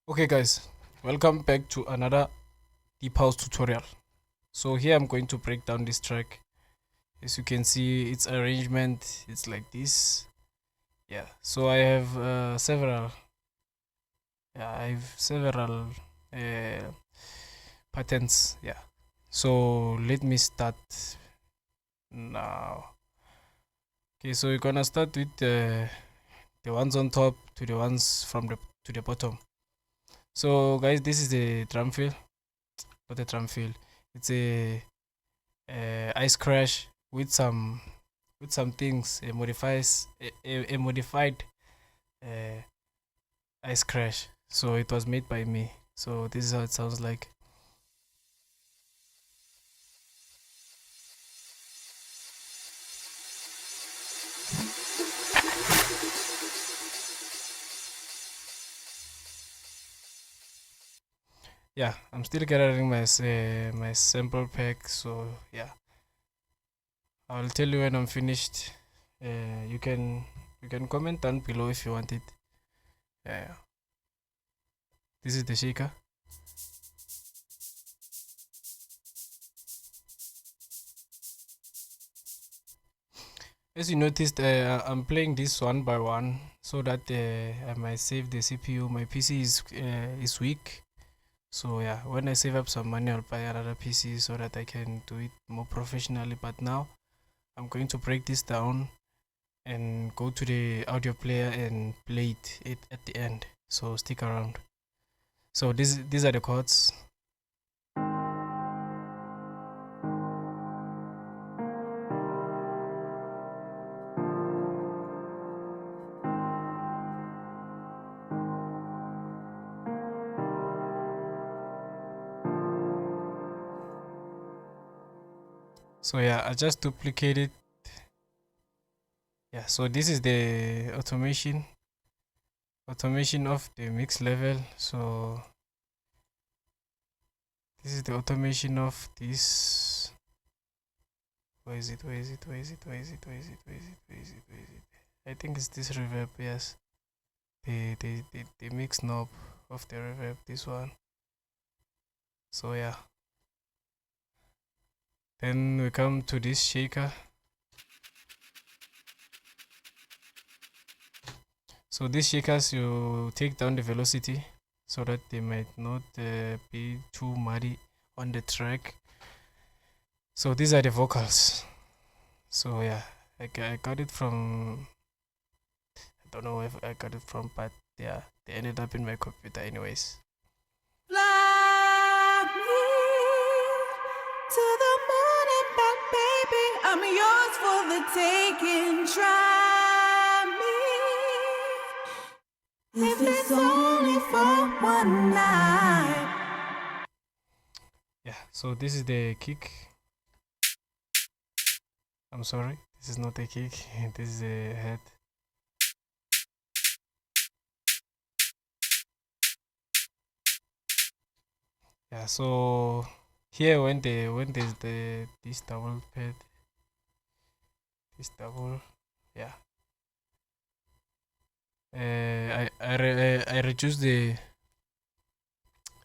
Okay guys, welcome back to another deep house tutorial. So here I'm going to break down this track. As you can see, its arrangement it's like this. Yeah, so I have several uh, patterns. Yeah, so let me start now. Okay, so we're gonna start with the ones on top to the ones from the to the bottom. So guys, this is the drum fill, not the drum fill. It's a ice crash with some things, a modified uh, ice crash. So it was made by me. So this is how it sounds like. Yeah, I'm still gathering my sample pack. So yeah, I'll tell you when I'm finished. You can comment down below if you want it. Yeah, this is the shaker. As you noticed, I'm playing this one by one so that I might save the CPU. My PC is weak, so yeah. When I save up some money, I'll buy another PC so that I can do it more professionally. But now I'm going to break this down and go to the audio player and play it at the end. So stick around. So these are the chords. So yeah, I just duplicated. Yeah, so this is the automation of the mix level. So this is the automation of this. Where is it? Where is it? Where is it? Where is it? Where is it? Where is it? Where is it? Where is it? I think it's this reverb. Yes, the mix knob of the reverb. This one. So yeah. Then we come to this shaker. So these shakers, you take down the velocity so that they might not be too muddy on the track. So these are the vocals. So yeah, I got it from, I don't know if I got it from, but yeah, they ended up in my computer anyways. Fly me to the moon and back, baby. I'm yours for the taking. Try me if it's only for one night. Yeah, so this is the kick. I'm sorry, this is not a kick. This is a head. Yeah, so here when there's this double pad, this double, yeah. I reduce the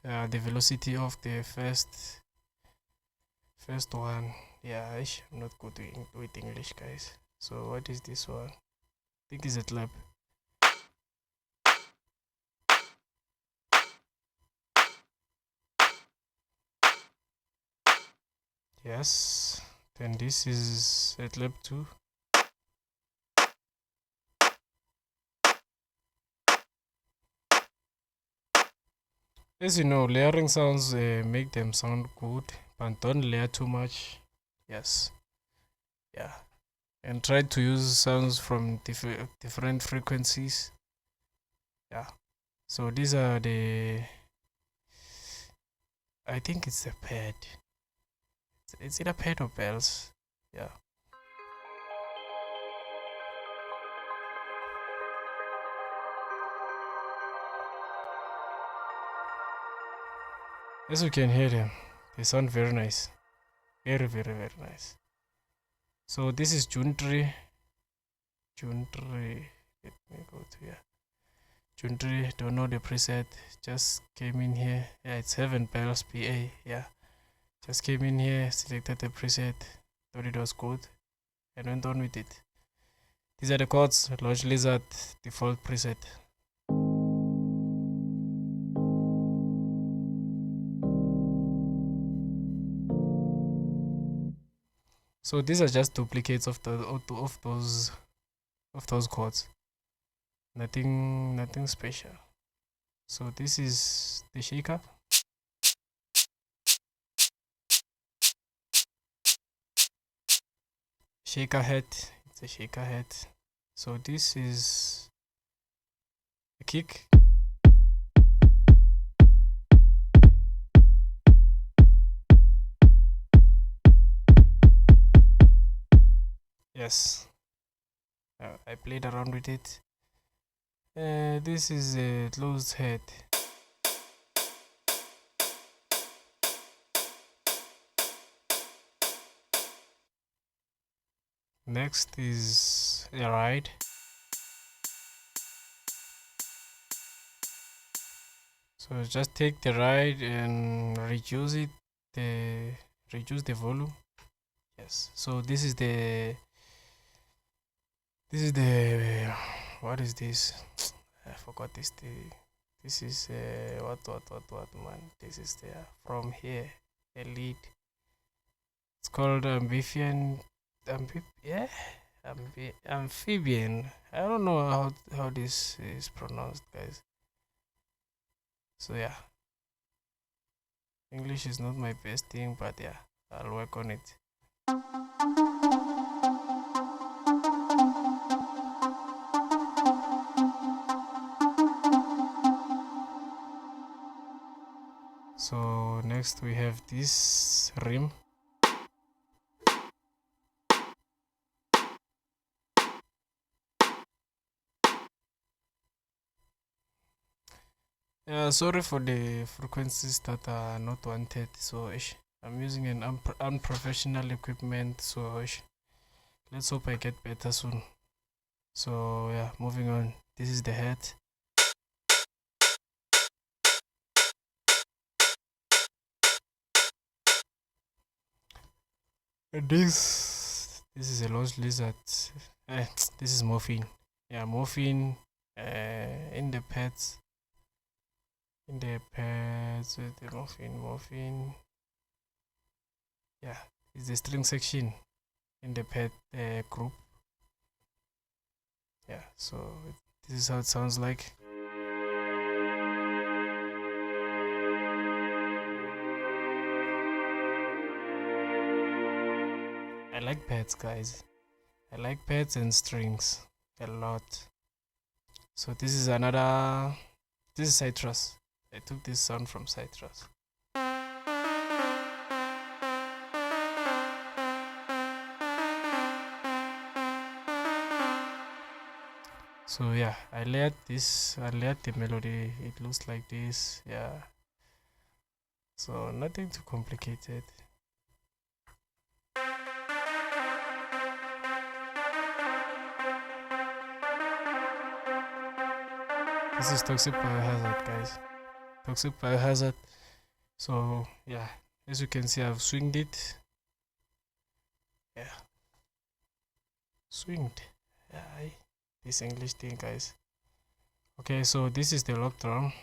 velocity of the first one. Yeah, I'm not good with English, guys. So what is this one? I think it's a clap. Yes. Then this is a clap too. As you know, layering sounds make them sound good, but don't layer too much. Yes. Yeah. And try to use sounds from different frequencies. Yeah. So these are the. I think it's a pad. It's either pad or bells. Yeah. As you can hear them, they sound very nice. Very, very, very nice. So this is June tree. June tree. Let me go to here. Juntri, don't know the preset. Just came in here. Yeah, it's Heaven Bells PA. Yeah, just came in here, selected the preset, thought it was good, and went on with it. These are the chords. Lush Lizard default preset. So these are just duplicates of those chords. Nothing special. So this is the shaker. Shaker head. It's a shaker head. So this is a kick. Yes. I played around with it. This is a closed head. Next is a ride. So just take the ride and reduce the volume. Yes. So this is the what is this? I forgot this. This is what man. This is the from here a lead. It's called amphibian. Amphibian. I don't know how this is pronounced, guys. So yeah, English is not my best thing, but yeah, I'll work on it. So next we have this rim. Sorry for the frequencies that are not wanted. So I'm using an unprofessional equipment. So let's hope I get better soon. So yeah, moving on. This is the head. And this is a Lush Lizard. This is morphine. Yeah, morphine. In the pads. The morphine. Yeah, it's the string section in the pad group. Yeah, so this is how it sounds like. I like pads, guys. I like pads and strings a lot. So this is this is Citrus. I took this sound from Citrus. So yeah, I layered the melody. It looks like this. Yeah. So nothing too complicated. This is Toxic Biohazard, guys. Toxic Biohazard. So yeah, as you can see, I've swinged it. Yeah. Swinged. Yeah, this English thing, guys. Okay, so this is the lock drum.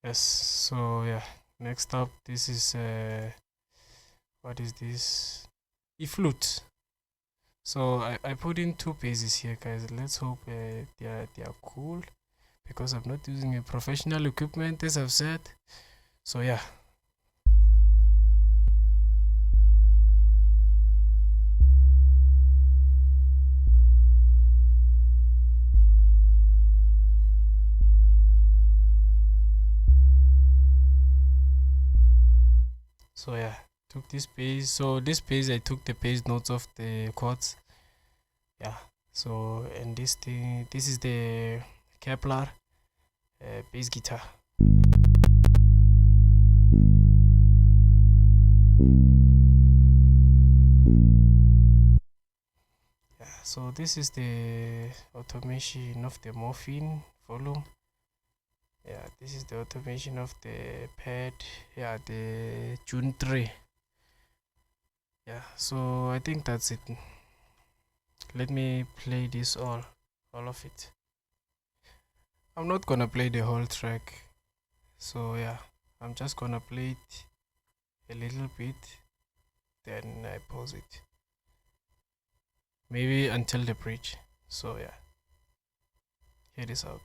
Yes, so yeah, next up, this is what is this? E flute. So I put in two basses here, guys. Let's hope they are cool, because I'm not using a professional equipment, as I've said. So yeah. So yeah, took this bass. So this bass, I took the bass notes of the chords. Yeah. So and this is the Kepler bass guitar. Yeah. So this is the automation of the morphine volume. Yeah, this is the automation of the pad. Yeah, the June 3. Yeah, so I think that's it. Let me play this all of it. I'm not gonna play the whole track, so yeah, I'm just gonna play it a little bit, then I pause it, maybe until the bridge. So yeah, hear this out.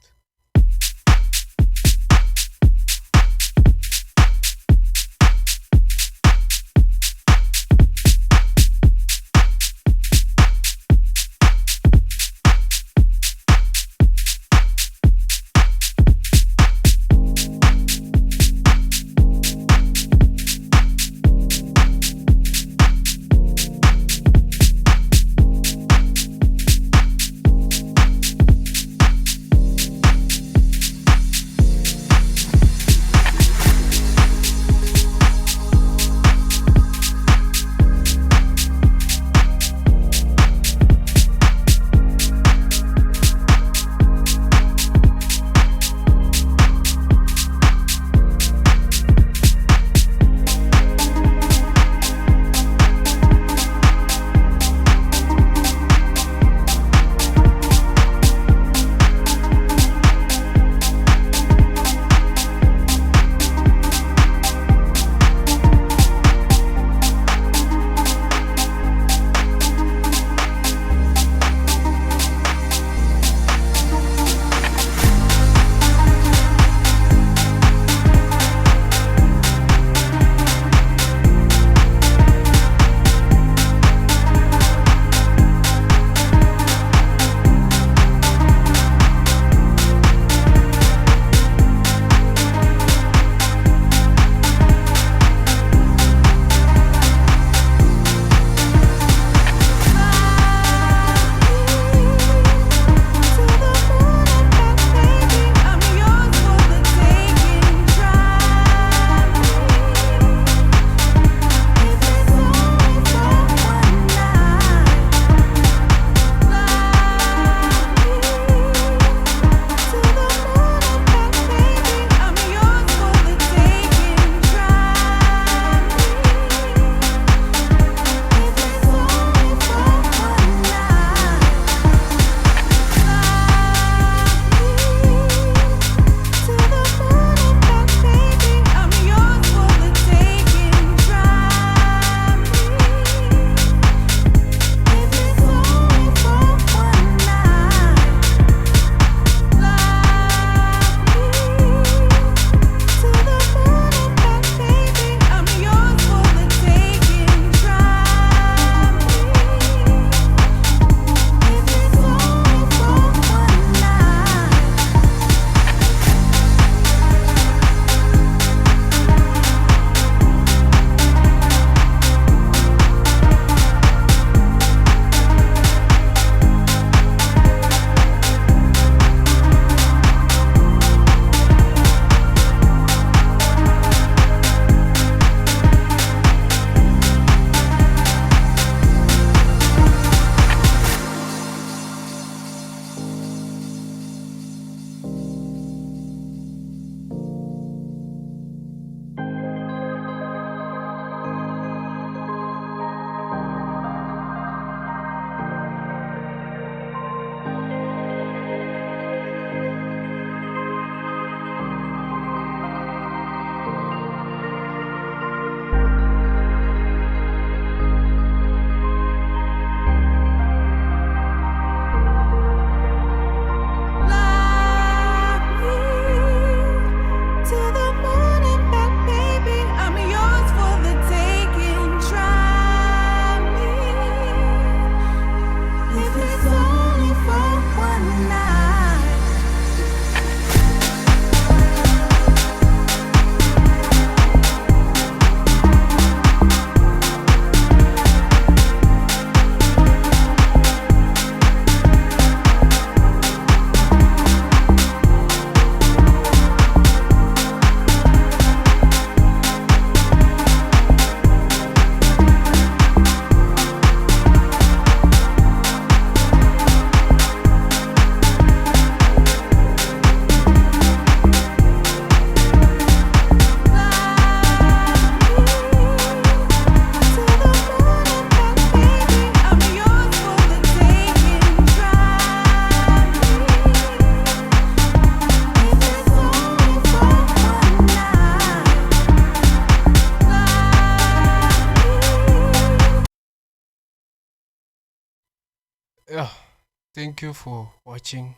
Thank you for watching.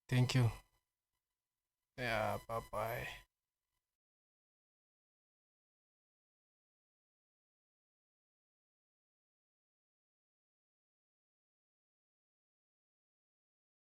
Thank you. Yeah, bye bye.